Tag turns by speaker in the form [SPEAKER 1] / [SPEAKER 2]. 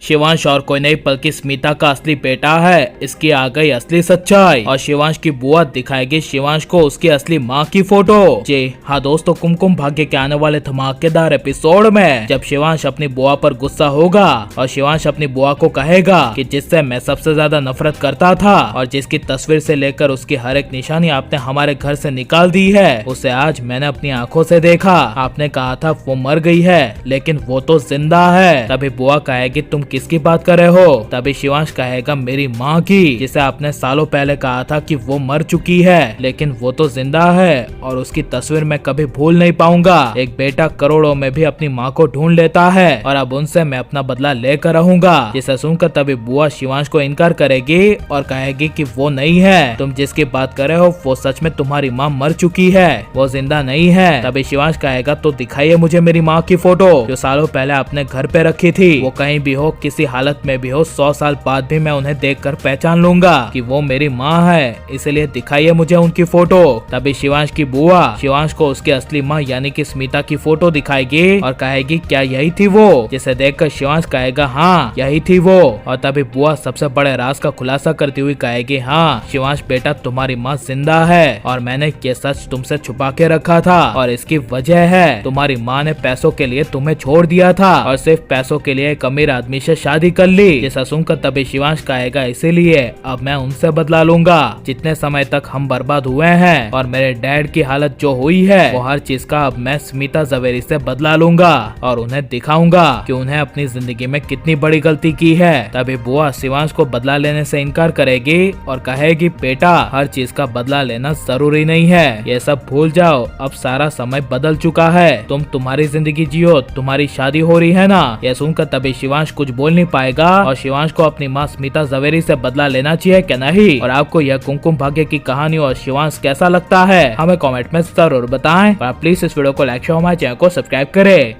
[SPEAKER 1] शिवांश और कोई नहीं बल्कि स्मिता का असली बेटा है। इसकी आ गई असली सच्चाई और शिवांश की बुआ दिखाएगी शिवांश को उसकी असली माँ की फोटो। जी हाँ दोस्तों, कुमकुम भाग्य के आने वाले धमाकेदार एपिसोड में जब शिवांश अपनी बुआ पर गुस्सा होगा और शिवांश अपनी बुआ को कहेगा कि जिससे मैं सबसे ज्यादा नफरत करता था और जिसकी तस्वीर से लेकर उसकी हर एक निशानी आपने हमारे घर से निकाल दी है, उसे आज मैंने अपनी आंखों से देखा। आपने कहा था वो मर गई है लेकिन वो तो जिंदा है। तभी बुआ कहेगी तुम किसकी बात कर रहे हो? तभी शिवांश कहेगा मेरी माँ की, जिसे आपने सालों पहले कहा था कि वो मर चुकी है लेकिन वो तो जिंदा है और उसकी तस्वीर मैं कभी भूल नहीं पाऊंगा। एक बेटा करोड़ों में भी अपनी माँ को ढूंढ लेता है और अब उनसे मैं अपना बदला लेकर रहूंगा। जिसे सुनकर तभी बुआ शिवांश को इनकार करेगी और कहेगी कि वो नहीं है, तुम जिसकी बात कर रहे हो वो सच में तुम्हारी माँ मर चुकी है, वो जिंदा नहीं है। तभी शिवांश कहेगा तो दिखाइए मुझे मेरी माँ की फोटो जो सालों पहले आपने घर पे रखी थी। वो कहीं भी हो, किसी हालत में भी हो, 100 साल बाद भी मैं उन्हें देखकर पहचान लूंगा कि वो मेरी माँ है, इसलिए दिखाइए मुझे उनकी फोटो। तभी शिवांश की बुआ शिवांश को उसकी असली माँ यानी कि स्मिता की फोटो दिखाएगी और कहेगी क्या यही थी वो? जिसे देखकर शिवांश कहेगा हाँ यही थी वो। और तभी बुआ सबसे बड़े राज का खुलासा करती हुई कहेगी हाँ शिवांश बेटा, तुम्हारी माँ जिंदा है और मैंने ये सच तुमसे छुपा के रखा था और इसकी वजह है तुम्हारी माँ ने पैसों के लिए तुम्हें छोड़ दिया था और सिर्फ पैसों के लिए एक अमीर आदमी से शादी कर ली। जिसे सुनकर तभी शिवांश कहेगा इसीलिए अब मैं उनसे बदला लूंगा। जितने समय तक हम बर्बाद हुए हैं और मेरे डैड की हालत जो हुई है वो हर चीज का अब मैं स्मिता जवेरी से बदला लूंगा और उन्हें दिखाऊंगा कि उन्हें अपनी जिंदगी में कितनी बड़ी गलती की है। तभी बुआ शिवांश को बदला लेने से इनकार करेगी और कहेगी बेटा हर चीज का बदला लेना जरूरी नहीं है, ये सब भूल जाओ, अब सारा समय बदल चुका है, तुम तुम्हारी जिंदगी जियो, तुम्हारी शादी हो रही है ना। यह सुनकर तभी शिवांश कुछ बोल नहीं पाएगा और शिवांश को अपनी माँ स्मिता जवेरी से बदला लेना चाहिए क्या नहीं। और आपको यह कुमकुम भाग्य की कहानी और शिवांश कैसा लगता है हमें कमेंट में जरूर बताएं और प्लीज इस वीडियो को लाइक शेयर हमारे चैनल को सब्सक्राइब करें।